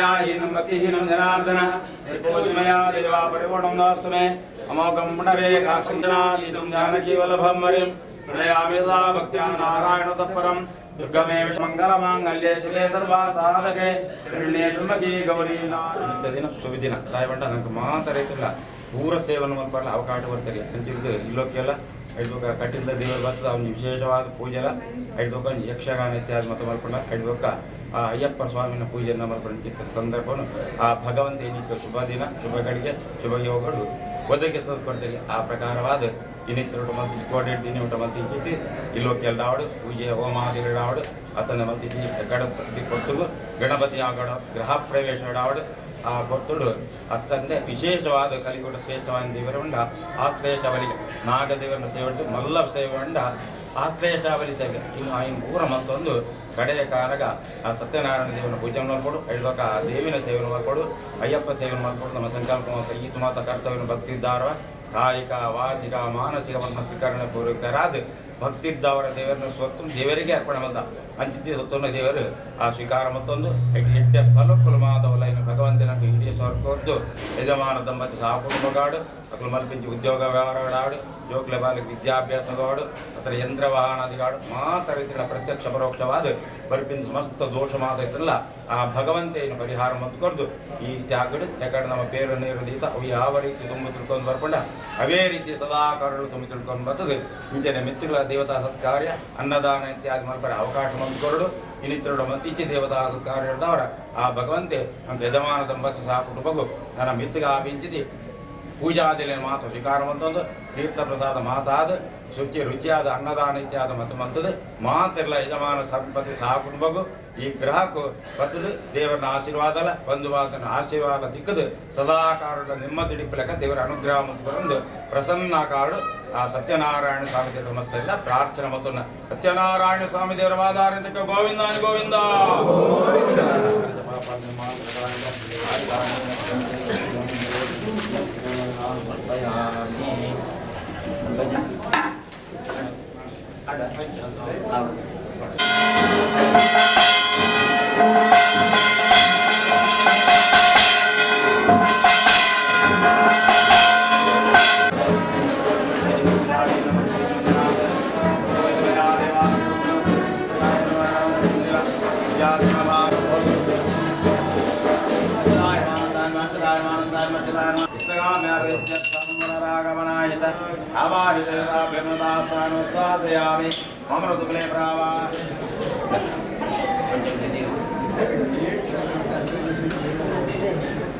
क्रियाहीनं भक्तिहीनं जनार्दन पूजमया देवा परिपूर्णं दास्तु मे अमोघं पुनरेकाक्षिञ्जनादीनं जानकीवल्लभं हरिं प्रणयामि सदा भक्त्या नारायणतः दुर्गमे विष्मङ्गलमाङ्गल्ये शिवे सर्वासाधके हिरण्ये त्र्यम्बके गौरी ದಿನ ಸುವಿದಿನ ಸಾಯಬಂಡ ನನಗೆ ಮಾತಾಡೈತಿಲ್ಲ ಪೂರ ಸೇವನೆ ಮಾಡ್ಬಾರಲ್ಲ ಅವಕಾಶ ಬರ್ತಾರೆ ಅಂಚಿದ್ದು ಇಲ್ಲೋಕ್ಕೆಲ್ಲ ಐದು ಕಟ್ಟಿಂದ ದೇವರು ಬರ್ತದೆ ಅವನಿಗೆ ವಿಶೇಷವಾದ ಪೂಜೆಲ್ಲ ಐದು ಯಕ್ಷಗಾನ ಇತ್ಯಾದಿ ಮತ್ತು ಮಾಡ್ಕೊಂಡ ಐದು ಆ ಅಯ್ಯಪ್ಪ ಸ್ವಾಮಿನ ಪೂಜೆಯನ್ನು ಮಾಡ್ಕೊಂಡಿದ್ದ ಸಂದರ್ಭವನ್ನು ಆ ಭಗವಂತ ಏನಿತ್ತು ಶುಭ ದಿನ ಶುಭ ಗಳಿಗೆ ಶುಭ ಯೋಗಗಳು ಒದಗಿಸಲ್ಪಡ್ತಾರೆ ಆ ಪ್ರಕಾರವಾದ ಇನ್ನಿತರ ಮಂತ್ರಿ ಕೋಟೆ ದಿನ ಊಟ ಮಂತ್ರಿ ಇಲ್ಲೋಕ್ಕೆಲ್ಲ ಆವಡು ಪೂಜೆ ಹೋಮಾದಿಗಳು ಆವಡು ಅತನ ಮಂತ್ರಿ ಗಣಪತಿ ಕೊಟ್ಟು ಗಣಪತಿ ಆಗಡ ಗೃಹ ಪ್ರವೇಶ ಆವಡು ಆ ಕೊತ್ತುಡು ಅತ್ತಂದೆ ವಿಶೇಷವಾದ ಕಲಿಗೊಡ ಶ್ರೇಷ್ಠವಾದ ದೇವರುಂಡ ಆಶ್ಲೇಷವಲಿಗೆ ನಾಗದೇವರನ್ನ ಸೇವೆ ಮಲ್ಲ ಸೇವೆಂಡ ಆಶ್ಲೇಷಾವಲಿ ಸೇವೆ ಇನ್ನು ಐನು ಪೂರ ಮತ್ತೊಂದು ಕಡೆಯ ಕಾರಗ ಆ ಸತ್ಯನಾರಾಯಣ ದೇವನ ಪೂಜೆ ಮಾಡ್ಕೊಡು ಹೇಳ್ಬೇಕ ಆ ದೇವಿನ ಸೇವನೆ ಮಾಡ್ಕೊಡು ಅಯ್ಯಪ್ಪ ಸೇವನೆ ಮಾಡ್ಕೊಡು ನಮ್ಮ ಸಂಕಲ್ಪ ಮಾತ್ರ ಈತ ಮಾತ ಕರ್ತವ್ಯ ಭಕ್ತಿದ್ದಾರವ ಕಾಯಿಕ ವಾಚಿಕ ಮಾನಸಿಕವನ್ನು ಸ್ವೀಕರಣೆ ಪೂರ್ವಕರಾದ ಭಕ್ತಿದ್ದವರ ದೇವರನ್ನು ಸ್ವತ್ತು ದೇವರಿಗೆ ಅರ್ಪಣೆ ಬಂದ ಅಂಚಿತಿ ಸತ್ತೊಂದು ದೇವರು ಆ ಸ್ವೀಕಾರ ಮತ್ತೊಂದು ಎಡ್ಡೆ ಫಲಕ್ಕಲು ಮಾದವಲ್ಲ ಇನ್ನು ಭಗವಂತನ ಇಡೀ ಸ್ವರ್ಗದ್ದು ಯಜಮಾನ ದಂಪತಿ ಸಹಕುಟುಂಬಗಾಡು ಅಕ್ಕಲು ಮಲ್ಪಿಂಚಿ ಉದ್ಯೋಗ ವ್ಯವಹಾರಗಳಾಡು ಜೋಕ್ಲೆ ಬಾಲಿಗೆ ವಿದ್ಯಾಭ್ಯಾಸಗಾಡು ಅಥವಾ ಯಂತ್ರವಾಹನಾದಿಗಾಡು ಮಾತ ರೀತಿಗಳ ಪ್ರತ್ಯಕ್ಷ ಪರೋಕ್ಷವಾದ ಬರ್ಪಿನ ಸಮಸ್ತ ದೋಷ ಮಾತೈತಲ್ಲ ಆ ಭಗವಂತ ಏನು ಪರಿಹಾರ ಮತ್ಕೊರ್ದು ಈ ತ್ಯಾಗಡು ಯಾಕಂದ್ರೆ ನಮ್ಮ ಬೇರು ನೀರು ದೀತ ಅವು ಯಾವ ರೀತಿ ತುಂಬ ತಿಳ್ಕೊಂಡು ಬರ್ಕೊಂಡ ಅವೇ ರೀತಿ ಸದಾ ಕಾರಗಳು ತುಂಬ ತಿಳ್ಕೊಂಡು ಬರ್ತದೆ ಇಂಚನೆ ಮಿತ್ತುಗಳ ದೇವತಾ ಸತ್ಕಾರ್ಯ ಅನ್ನದಾನ ಇತ್ಯಾದಿ ಮಾಡ್ತಾರೆ ಅವಕಾಶ ಮಂದ್ಕೊರಡು ಇನ್ನಿತರ ಮತ್ತಿಚ್ಚಿ ದೇವತಾ ಸತ್ಕಾರ್ಯ ಹಿಡಿದವರ ಆ ಭಗವಂತೆ ನಮ್ಮ ಯಜಮಾನ ದಂಪತಿ ಸಹ ಕುಟುಂಬಗೂ ನನ್ನ ಮಿತ್ತಿಗೆ ಆಪಿಂಚಿತಿ ಪೂಜಾದಿನ ಮಾತು ಸ್ವೀಕಾರ ಮತ್ತೊಂದು ತೀರ್ಥ ಪ್ರಸಾದ ಮಾತಾದ ಶುಚಿ ರುಚಿಯಾದ ಅನ್ನದಾನ ಇತ್ಯಾದ ಮತ್ತು ಮಂತದ್ದು ಮಾತೆಲ್ಲ ಯಜಮಾನ ಸಂಪತ್ತಿ ಸಹ ಕುಟುಂಬಗೂ ಈ ಗ್ರಹಕ್ಕೂ ಬತ್ತದು ದೇವರನ್ನ ಆಶೀರ್ವಾದಲ ಬಂಧುವಾದನ ಆಶೀರ್ವಾದ ದಿಕ್ಕದು ಸದಾಕಾರದ ನೆಮ್ಮದಿಡಿಪ್ಪಲಕ ದೇವರ ಅನುಗ್ರಹ ಮತ್ತು ಬಂದು ಪ್ರಸನ್ನಾಕಾರಡು ಆ ಸತ್ಯನಾರಾಯಣ ಸ್ವಾಮಿ ದೇವರ ಮಸ್ತ ಇಲ್ಲ ಪ್ರಾರ್ಥನೆ ಮತ್ತು ಸತ್ಯನಾರಾಯಣ ಸ್ವಾಮಿ ದೇವರ ವಾದಾರಂತಕ್ಕೆ ಗೋವಿಂದಾನಿ ಗೋವಿಂದ आवाहितयामि मम ऋतुकुले प्रावा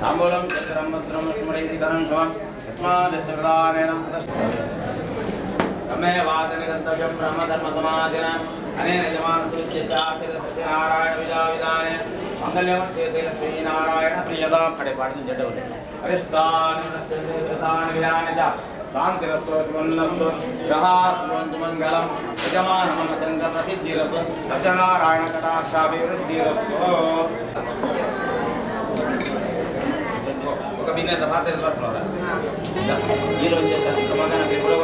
ताम्बूलं चत्रं मत्रं स्मरेति करं स्वं यस्मादस्य प्रदानेन तमे वादने गन्तव्यं ब्रह्मधर्मसमाधिना अनेन यजमानतुच्यचार्यसत्यनारायण विजाविधाने मंगल्यमक्षेत्रे लक्ष्मीनारायण प्रियतां कड़े पाठन जडवले अरिष्टानि नष्टानि विधानि च शांतिरस्तु वन्नस्तु ग्रहात्मन्तु मंगलम यजमान मनसंग प्रसिद्धिरस्तु सत्यनारायण कटाक्षाभिवृद्धिरस्तु ఒక బిన్నె పాత పట్టుకోరా ఈ రోజు చేస్తారు సమాధానం ఎప్పుడో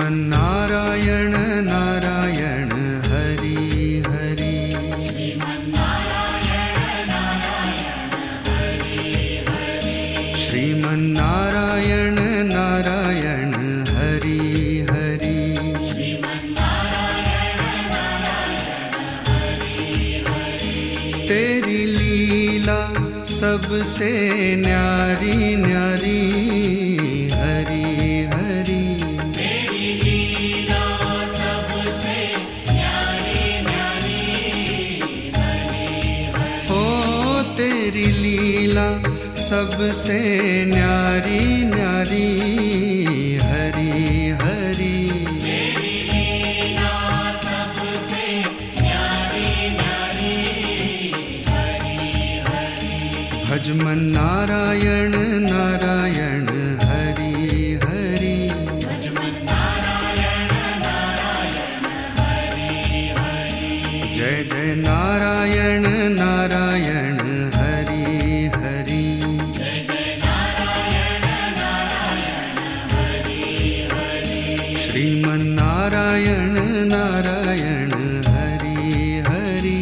श्रीमन्नारायण नारायण हरि हरि श्रीमन्नारायण नारायण हरि हरि तेरी लीला सबसे न्यारी न्यारी हरि हरि सबसे न्यारी न्यारी हरि हरि भजमन नारायण नारायण हरि हरि नारायण नारायण हरि हरि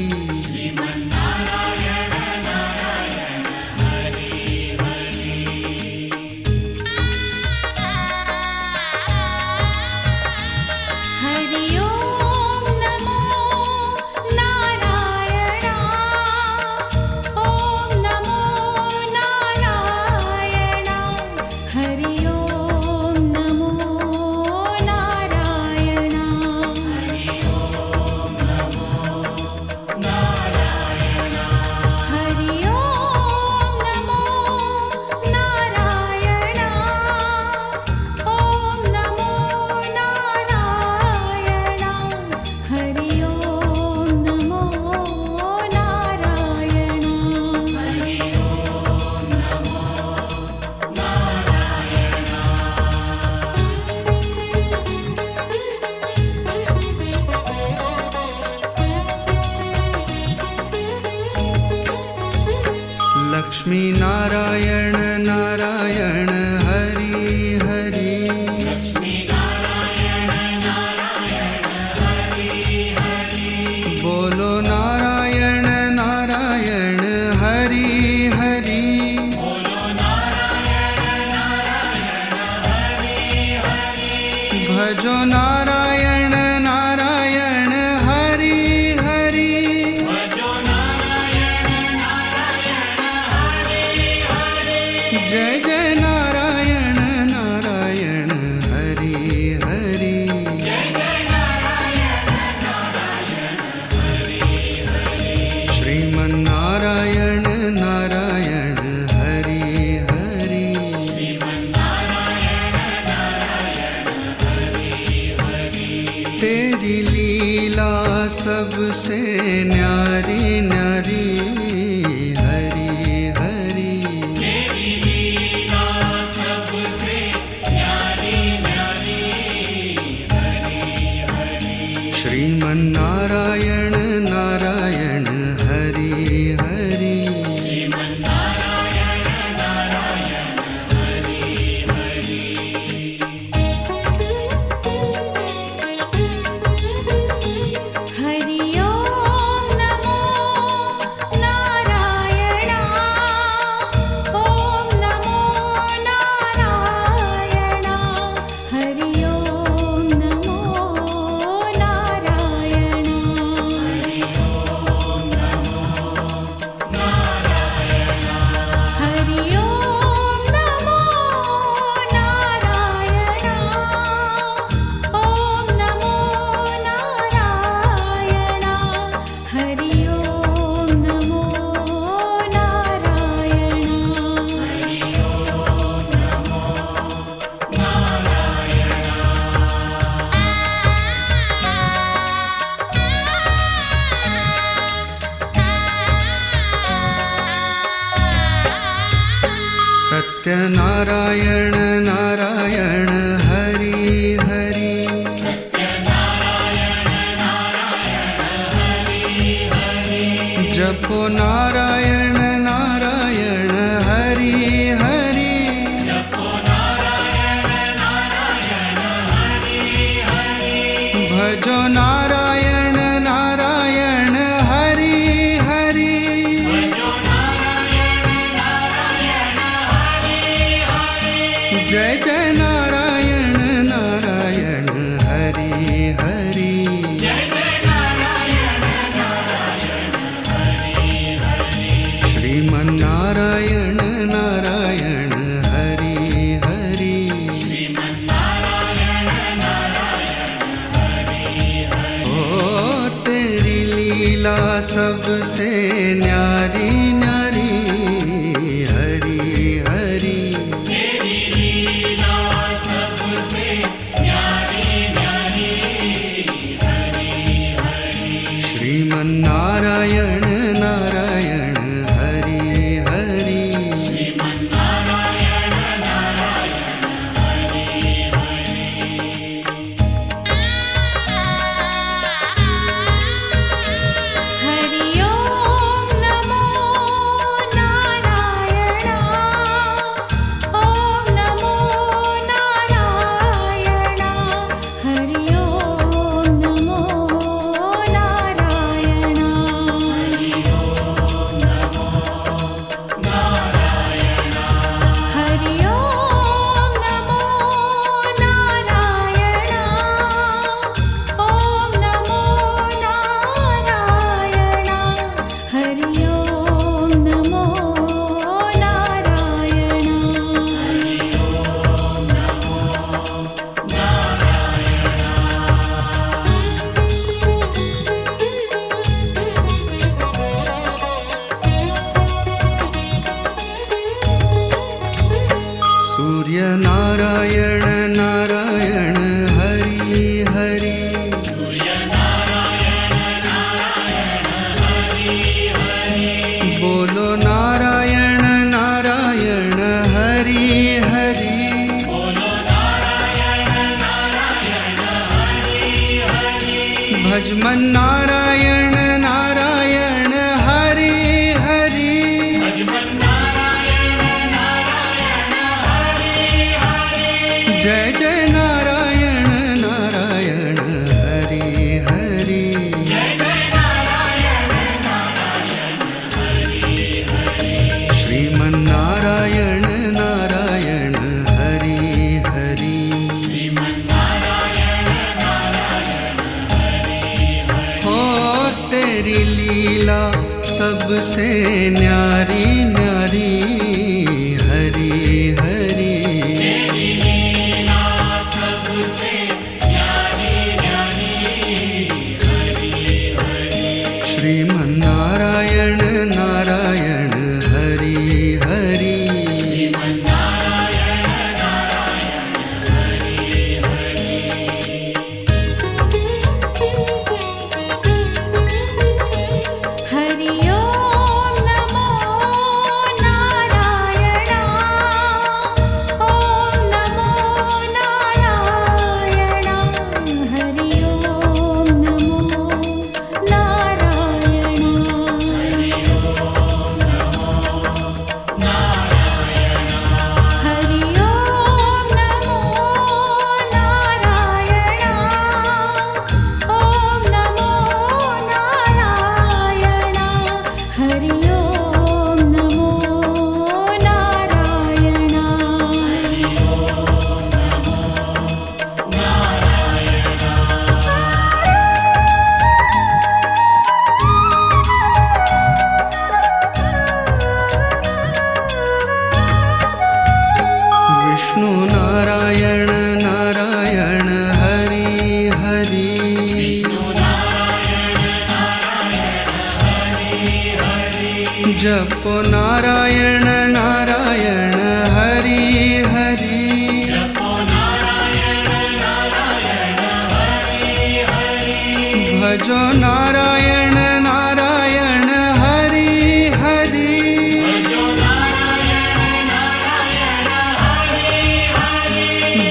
हरि ओम नमो नारायण ओम नमो नारायण हरि ओम नमो नारायण हरि ओम नमो नारायण हरि ओम नमो नारायण ओम नमो नारायण हरि ओम नमो नारायण हरि ओम लक्ष्मी नारायण नारायण हरि हरि बोलो नारायण नारायण हरि हरि भजो नारायण नारायण हरि हरि जय जय नारायण नारायण हरि हरि श्रीमन्नारायण नारायण हरि हरि तेरी लीला सबसे न्यारी न्यारी हरि हरि श्रीमन्नारायण नारायण हरि हरि हरि ओम नमो नारायण ओम नमो नारायण हरि ओम नमो नारायण हरि ओम नमो नारायण हरि ओम नमो नारायण ओम नमो नारायण हरि ओम नमो नारायण हरि सत्यनारायण नारायण हरि हरि जपो नारायण नारायण हरि हरि भजो नारायण नारायण हरि हरि जय जय नारायण नारायण हरि हरि श्रीमन्नारायण नारायण हरि हरि ओ तेरी लीला सबसे न्यारी न्यारी हरि हरि श्रीमन्नारायण नारायण हरि हरि हरि ओम सूर्य नारायण नारायण हरि हरि बोलो नारायण नारायण हरि हरि भजमन नारायण नारायण हरि हरि जय जय नारायण नारायण हरि हरि श्रीमन नारायण नारायण हरि हरि हो तेरी लीला सबसे न्यारी न्यारी हरि हरि श्रीमन नारायण नारायण हरि हरि हरि ओम नमो नारायण ओम नमो नारायण हरि ओम नमो नारायण हरि ओम नमो नारायण हरि ओम नमो नारायण ओम नमो नारायण हरि ओम नमो नारायण विष्णु नारायण नारायण हरि हरि जपो नारायण नारायण हरि हरि भजो नारायण नारायण हरि हरि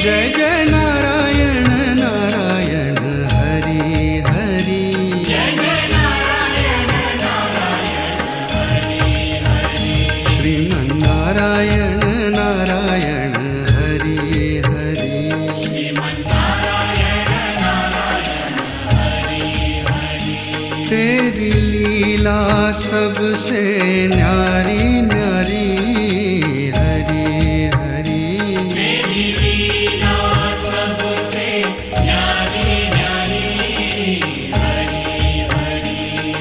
जय जय नारायण नारायण हरि हरि श्रीमन नारायण नारायण हरि हरि तेरी लीला सबसे न्यारी न्यारी हरि हरि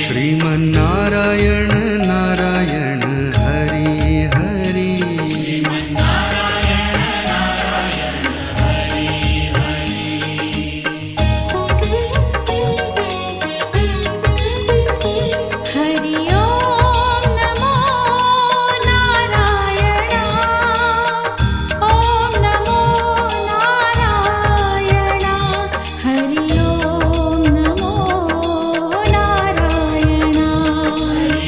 श्रीमन नारायण नारायण हरि हरि हरि ओम नमो नारायण ओम नमो नारायण हरि ओम नमो नारायण हरि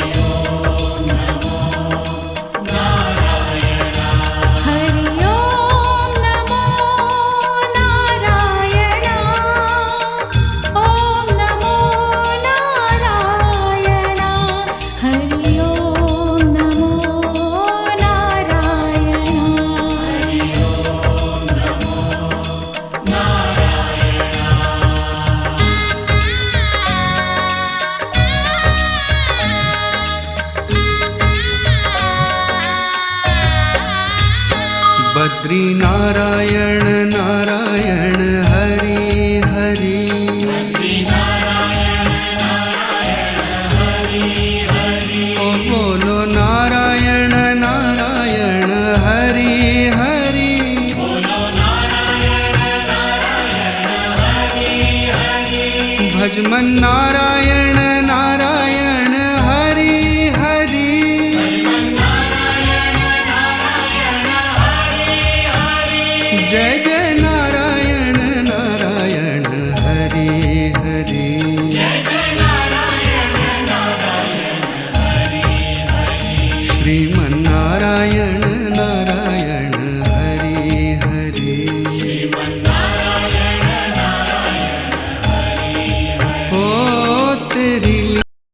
ओम नमो नारायण ओम नमो नारायण हरि ओम नमो बद्री नारायण नारायण